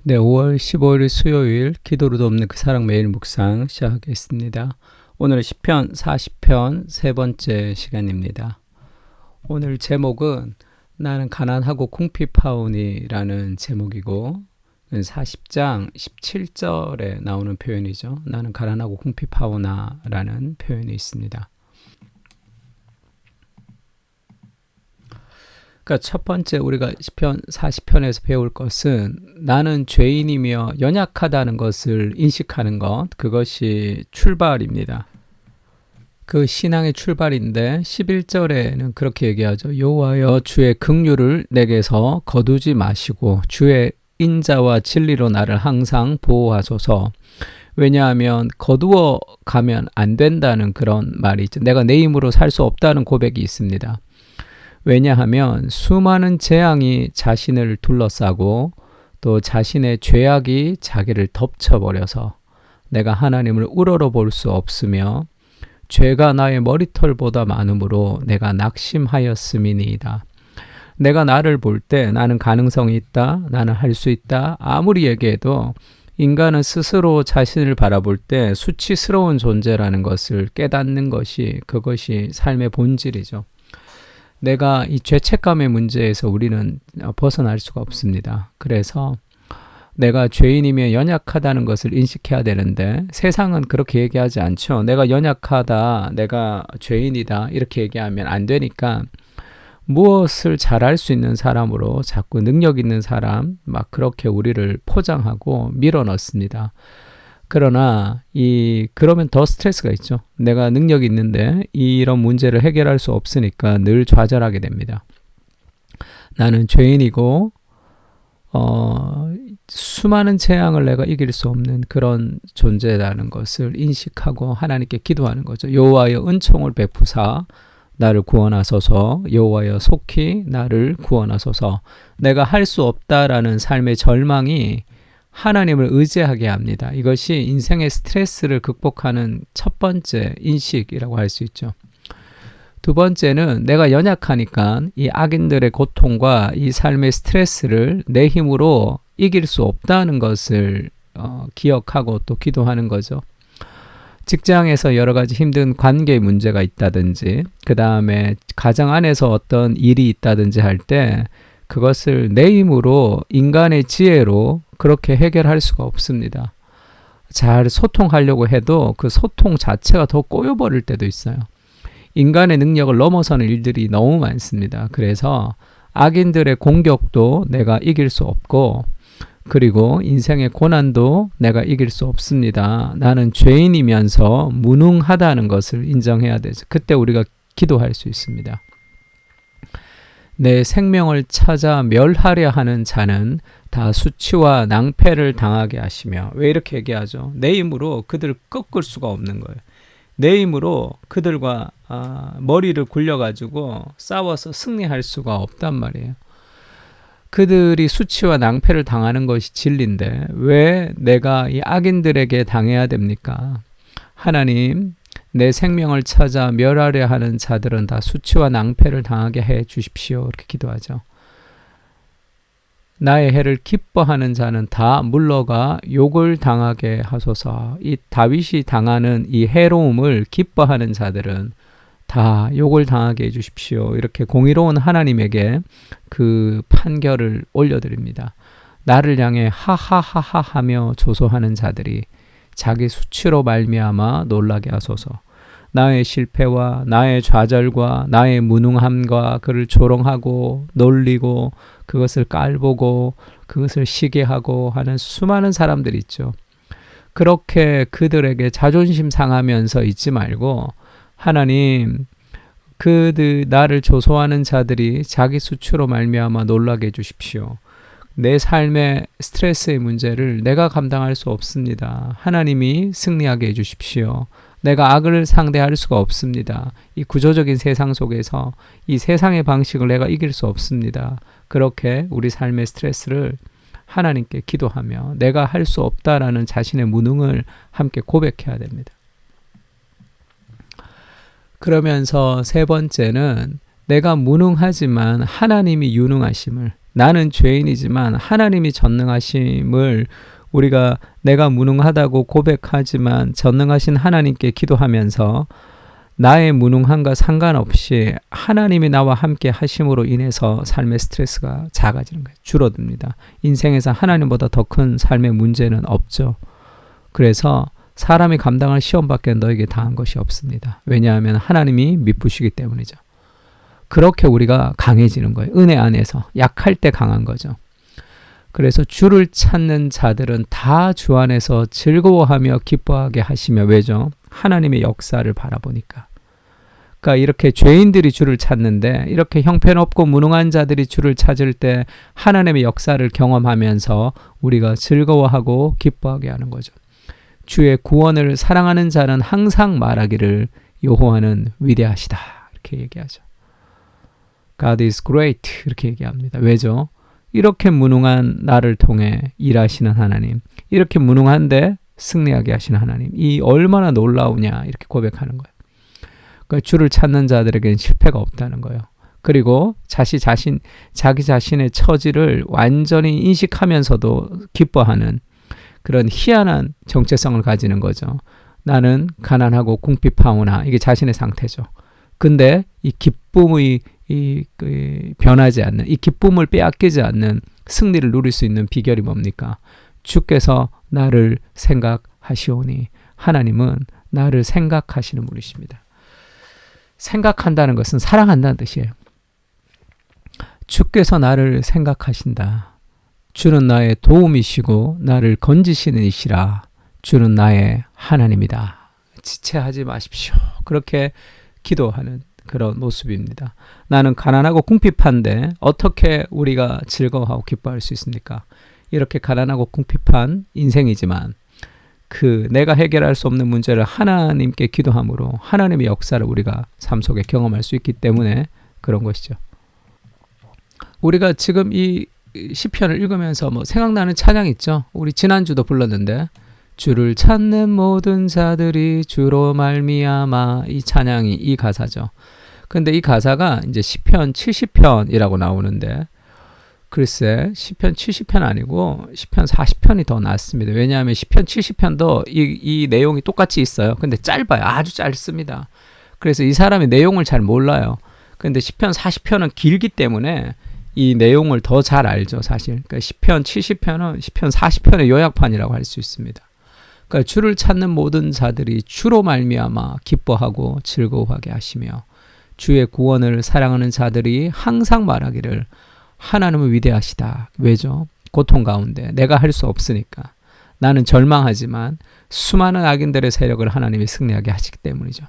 네, 5월 15일 수요일 기도로도 없는 그 사랑 매일 묵상 시작하겠습니다. 오늘 시편 40편 세 번째 시간입니다. 오늘 제목은 나는 가난하고 궁핍하오니라는 제목이고 40장 17절에 나오는 표현이죠. 나는 가난하고 궁핍하오나라는 표현이 있습니다. 그러니까 첫 번째 우리가 시편 40편에서 배울 것은 나는 죄인이며 연약하다는 것을 인식하는 것, 그것이 출발입니다. 그 신앙의 출발인데 11절에는 그렇게 얘기하죠. 여호와여 주의 긍휼을 내게서 거두지 마시고 주의 인자와 진리로 나를 항상 보호하소서. 왜냐하면 거두어 가면 안 된다는 그런 말이 있죠. 내가 내 힘으로 살 수 없다는 고백이 있습니다. 왜냐하면 수많은 재앙이 자신을 둘러싸고 또 자신의 죄악이 자기를 덮쳐버려서 내가 하나님을 우러러 볼 수 없으며 죄가 나의 머리털보다 많으므로 내가 낙심하였음이니이다. 내가 나를 볼 때 나는 가능성이 있다, 나는 할 수 있다 아무리 얘기해도 인간은 스스로 자신을 바라볼 때 수치스러운 존재라는 것을 깨닫는 것이 그것이 삶의 본질이죠. 내가 이 죄책감의 문제에서 우리는 벗어날 수가 없습니다. 그래서 내가 죄인이며 연약하다는 것을 인식해야 되는데 세상은 그렇게 얘기하지 않죠. 내가 연약하다, 내가 죄인이다 이렇게 얘기하면 안 되니까 무엇을 잘할 수 있는 사람으로 자꾸 능력 있는 사람 막 그렇게 우리를 포장하고 밀어넣습니다. 그러나 그러면 더 스트레스가 있죠. 내가 능력이 있는데 이런 문제를 해결할 수 없으니까 늘 좌절하게 됩니다. 나는 죄인이고 수많은 재앙을 내가 이길 수 없는 그런 존재라는 것을 인식하고 하나님께 기도하는 거죠. 여호와여 은총을 베푸사 나를 구원하소서. 여호와여 속히 나를 구원하소서. 내가 할 수 없다라는 삶의 절망이 하나님을 의지하게 합니다. 이것이 인생의 스트레스를 극복하는 첫 번째 인식이라고 할 수 있죠. 두 번째는 내가 연약하니까 이 악인들의 고통과 이 삶의 스트레스를 내 힘으로 이길 수 없다는 것을 기억하고 또 기도하는 거죠. 직장에서 여러 가지 힘든 관계 문제가 있다든지 그 다음에 가정 안에서 어떤 일이 있다든지 할 때 그것을 내 힘으로 인간의 지혜로 그렇게 해결할 수가 없습니다. 잘 소통하려고 해도 그 소통 자체가 더 꼬여버릴 때도 있어요. 인간의 능력을 넘어서는 일들이 너무 많습니다. 그래서 악인들의 공격도 내가 이길 수 없고 그리고 인생의 고난도 내가 이길 수 없습니다. 나는 죄인이면서 무능하다는 것을 인정해야 되죠. 그때 우리가 기도할 수 있습니다. 내 생명을 찾아 멸하려 하는 자는 다 수치와 낭패를 당하게 하시며 왜 이렇게 얘기하죠? 내 힘으로 그들을 꺾을 수가 없는 거예요. 내 힘으로 그들과 머리를 굴려가지고 싸워서 승리할 수가 없단 말이에요. 그들이 수치와 낭패를 당하는 것이 진리인데 왜 내가 이 악인들에게 당해야 됩니까? 하나님, 내 생명을 찾아 멸하려 하는 자들은 다 수치와 낭패를 당하게 해 주십시오. 이렇게 기도하죠. 나의 해를 기뻐하는 자는 다 물러가 욕을 당하게 하소서. 이 다윗이 당하는 이 해로움을 기뻐하는 자들은 다 욕을 당하게 해주십시오. 이렇게 공의로운 하나님에게 그 판결을 올려드립니다. 나를 향해 하하하하 하며 조소하는 자들이 자기 수치로 말미암아 놀라게 하소서. 나의 실패와 나의 좌절과 나의 무능함과 그를 조롱하고 놀리고 그것을 깔보고 그것을 시기하고 하는 수많은 사람들이 있죠. 그렇게 그들에게 자존심 상하면서 있지 말고 하나님, 나를 조소하는 자들이 자기 수치로 말미암아 놀라게 해주십시오. 내 삶의 스트레스의 문제를 내가 감당할 수 없습니다. 하나님이 승리하게 해주십시오. 내가 악을 상대할 수가 없습니다. 이 구조적인 세상 속에서 이 세상의 방식을 내가 이길 수 없습니다. 그렇게 우리 삶의 스트레스를 하나님께 기도하며 내가 할 수 없다라는 자신의 무능을 함께 고백해야 됩니다. 그러면서 세 번째는 내가 무능하지만 하나님이 유능하심을 나는 죄인이지만 하나님이 전능하심을 우리가 내가 무능하다고 고백하지만 전능하신 하나님께 기도하면서 나의 무능함과 상관없이 하나님이 나와 함께 하심으로 인해서 삶의 스트레스가 작아지는 거예요. 줄어듭니다. 인생에서 하나님보다 더 큰 삶의 문제는 없죠. 그래서 사람이 감당할 시험밖에 너에게 당한 것이 없습니다. 왜냐하면 하나님이 미쁘시기 때문이죠. 그렇게 우리가 강해지는 거예요. 은혜 안에서. 약할 때 강한 거죠. 그래서 주를 찾는 자들은 다 주 안에서 즐거워하며 기뻐하게 하시며, 왜죠? 하나님의 역사를 바라보니까. 그러니까 이렇게 죄인들이 주를 찾는데, 이렇게 형편없고 무능한 자들이 주를 찾을 때 하나님의 역사를 경험하면서 우리가 즐거워하고 기뻐하게 하는 거죠. 주의 구원을 사랑하는 자는 항상 말하기를 여호와는 위대하시다, 이렇게 얘기하죠. God is great, 이렇게 얘기합니다. 왜죠? 이렇게 무능한 나를 통해 일하시는 하나님, 이렇게 무능한데 승리하게 하시는 하나님, 이 얼마나 놀라우냐, 이렇게 고백하는 거예요. 그러니까 주를 찾는 자들에게는 실패가 없다는 거예요. 그리고 자기 자신의 처지를 완전히 인식하면서도 기뻐하는 그런 희한한 정체성을 가지는 거죠. 나는 가난하고 궁핍하오나, 이게 자신의 상태죠. 근데 이 기쁨의 변하지 않는, 이 기쁨을 빼앗기지 않는 승리를 누릴 수 있는 비결이 뭡니까? 주께서 나를 생각하시오니, 하나님은 나를 생각하시는 분이십니다. 생각한다는 것은 사랑한다는 뜻이에요. 주께서 나를 생각하신다. 주는 나의 도움이시고 나를 건지시는 이시라. 주는 나의 하나님이다. 지체하지 마십시오. 그렇게 기도하는 그런 모습입니다. 나는 가난하고 궁핍한데 어떻게 우리가 즐거워하고 기뻐할 수 있습니까? 이렇게 가난하고 궁핍한 인생이지만 내가 해결할 수 없는 문제를 하나님께 기도함으로 하나님의 역사를 우리가 삶 속에 경험할 수 있기 때문에 그런 것이죠. 우리가 지금 이 시편을 읽으면서 생각나는 찬양 있죠? 우리 지난주도 불렀는데, 주를 찾는 모든 자들이 주로 말미암아, 이 찬양이 이 가사죠. 근데 이 가사가 이제 시편 70편이라고 나오는데, 글쎄 시편 70편 아니고 시편 40편이 더 낫습니다. 왜냐하면 시편 70편도 이 내용이 똑같이 있어요. 근데 짧아요. 아주 짧습니다. 그래서 이 사람이 내용을 잘 몰라요. 근데 시편 40편은 길기 때문에 이 내용을 더 잘 알죠, 사실. 그러니까 시편 70편은 시편 40편의 요약판이라고 할 수 있습니다. 그러니까 주를 찾는 모든 자들이 주로 말미암아 기뻐하고 즐거워하게 하시며, 주의 구원을 사랑하는 자들이 항상 말하기를 하나님은 위대하시다. 왜죠? 고통 가운데 내가 할 수 없으니까. 나는 절망하지만 수많은 악인들의 세력을 하나님이 승리하게 하시기 때문이죠.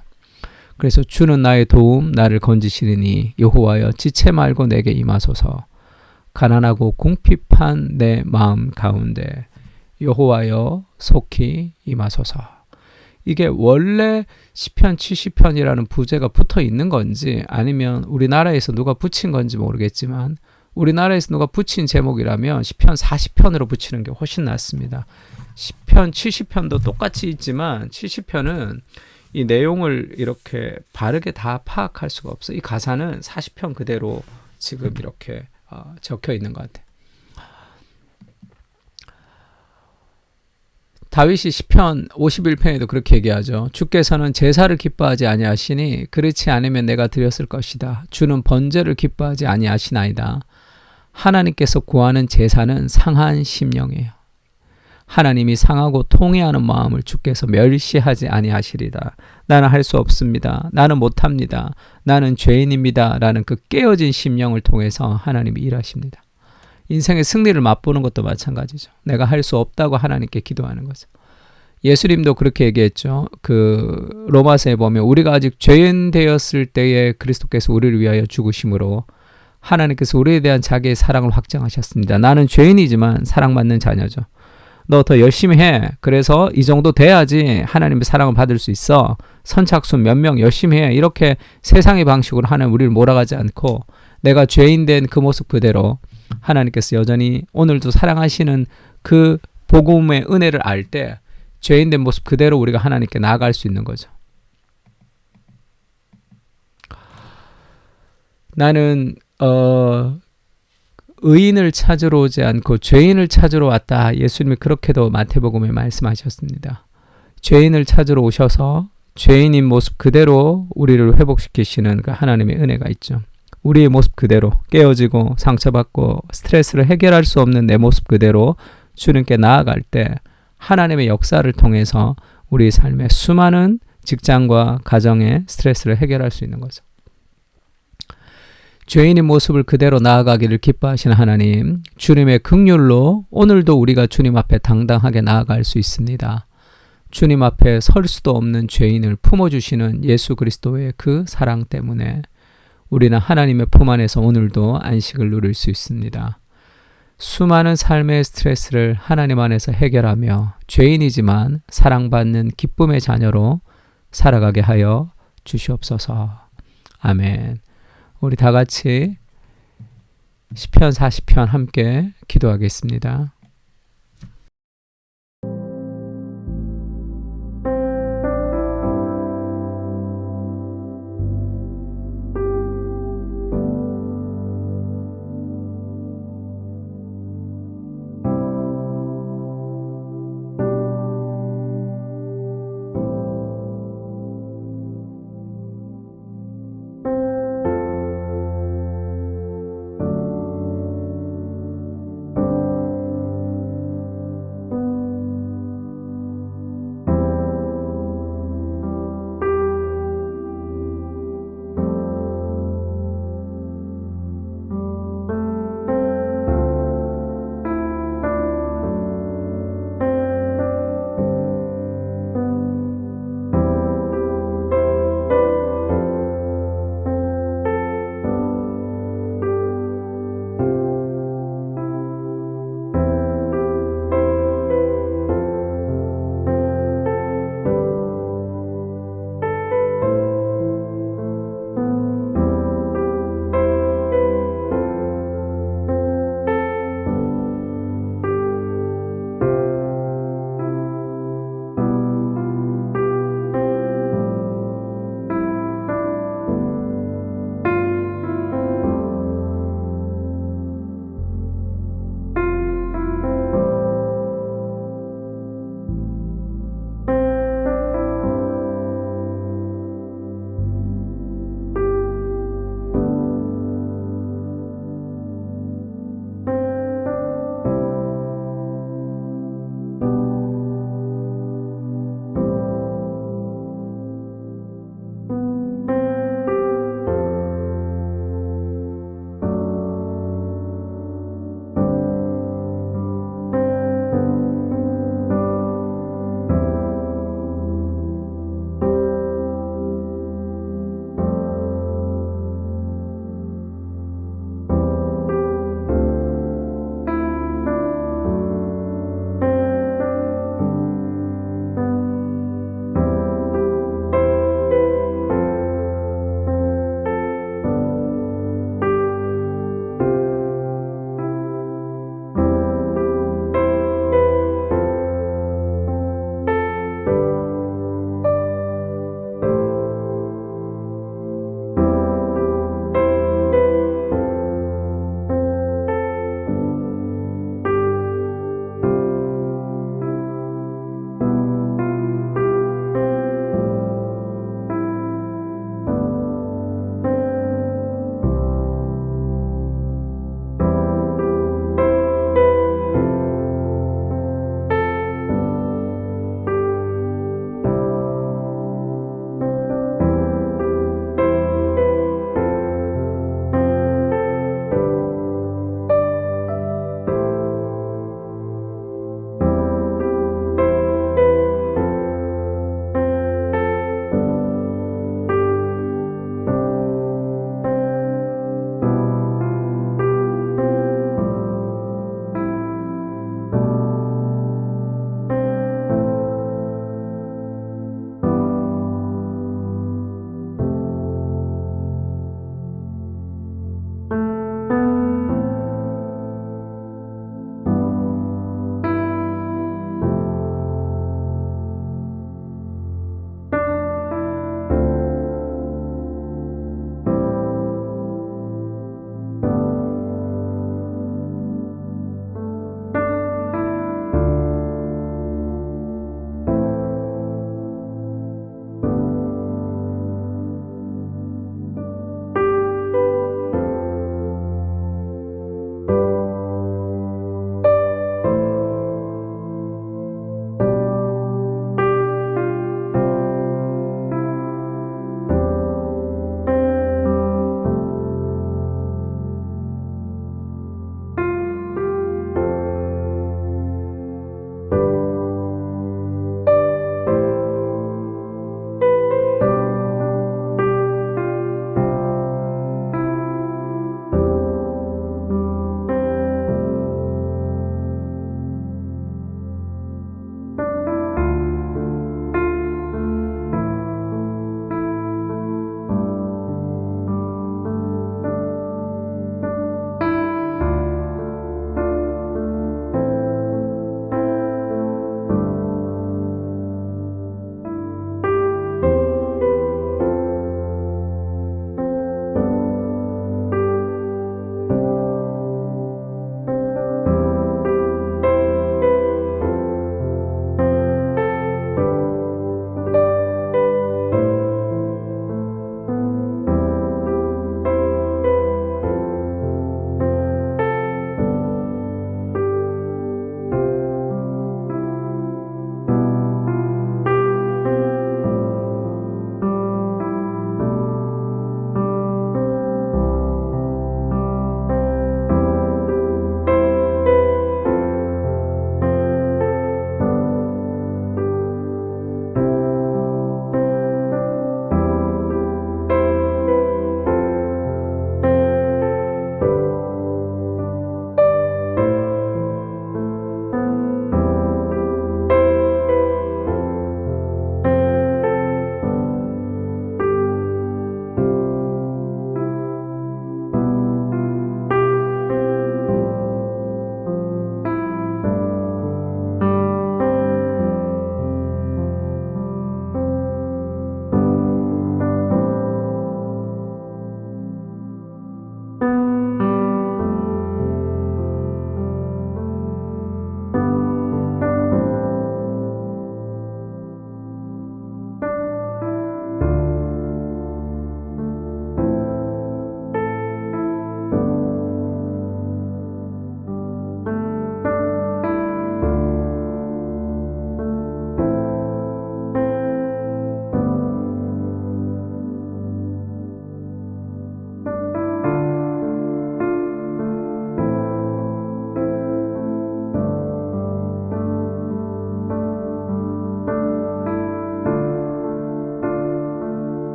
그래서 주는 나의 도움, 나를 건지시리니 여호와여 지체 말고 내게 임하소서. 가난하고 궁핍한 내 마음 가운데 여호와여 속히 임하소서. 이게 원래 시편 70편이라는 부제가 붙어 있는 건지 아니면 우리나라에서 누가 붙인 건지 모르겠지만, 우리나라에서 누가 붙인 제목이라면 시편 40편으로 붙이는 게 훨씬 낫습니다. 시편 70편도 똑같이 있지만 70편은 이 내용을 이렇게 바르게 다 파악할 수가 없어요. 이 가사는 40편 그대로 지금 이렇게 적혀 있는 것 같아요. 다윗이 시편 51편에도 그렇게 얘기하죠. 주께서는 제사를 기뻐하지 아니하시니 그렇지 않으면 내가 드렸을 것이다. 주는 번제를 기뻐하지 아니하시나이다. 하나님께서 구하는 제사는 상한 심령이에요. 하나님이 상하고 통회하는 마음을 주께서 멸시하지 아니하시리다. 나는 할 수 없습니다. 나는 못합니다. 나는 죄인입니다. 라는 그 깨어진 심령을 통해서 하나님이 일하십니다. 인생의 승리를 맛보는 것도 마찬가지죠. 내가 할 수 없다고 하나님께 기도하는 거죠. 예수님도 그렇게 얘기했죠. 로마서에 보면 우리가 아직 죄인 되었을 때에 그리스도께서 우리를 위하여 죽으심으로 하나님께서 우리에 대한 자기의 사랑을 확증하셨습니다. 나는 죄인이지만 사랑받는 자녀죠. 너 더 열심히 해. 그래서 이 정도 돼야지 하나님의 사랑을 받을 수 있어. 선착순 몇 명 열심히 해. 이렇게 세상의 방식으로 하나님 우리를 몰아가지 않고 내가 죄인 된 그 모습 그대로 하나님께서 여전히 오늘도 사랑하시는 그 복음의 은혜를 알 때 죄인 된 모습 그대로 우리가 하나님께 나아갈 수 있는 거죠. 나는 의인을 찾으러 오지 않고 죄인을 찾으러 왔다. 예수님이 그렇게도 마태복음에 말씀하셨습니다. 죄인을 찾으러 오셔서 죄인인 모습 그대로 우리를 회복시키시는 그 하나님의 은혜가 있죠. 우리의 모습 그대로 깨어지고 상처받고 스트레스를 해결할 수 없는 내 모습 그대로 주님께 나아갈 때 하나님의 역사를 통해서 우리 삶의 수많은 직장과 가정의 스트레스를 해결할 수 있는 거죠. 죄인의 모습을 그대로 나아가기를 기뻐하시는 하나님, 주님의 긍휼로 오늘도 우리가 주님 앞에 당당하게 나아갈 수 있습니다. 주님 앞에 설 수도 없는 죄인을 품어주시는 예수 그리스도의 그 사랑 때문에 우리는 하나님의 품 안에서 오늘도 안식을 누릴 수 있습니다. 수많은 삶의 스트레스를 하나님 안에서 해결하며 죄인이지만 사랑받는 기쁨의 자녀로 살아가게 하여 주시옵소서. 아멘. 우리 다 같이 시편 40편 함께 기도하겠습니다.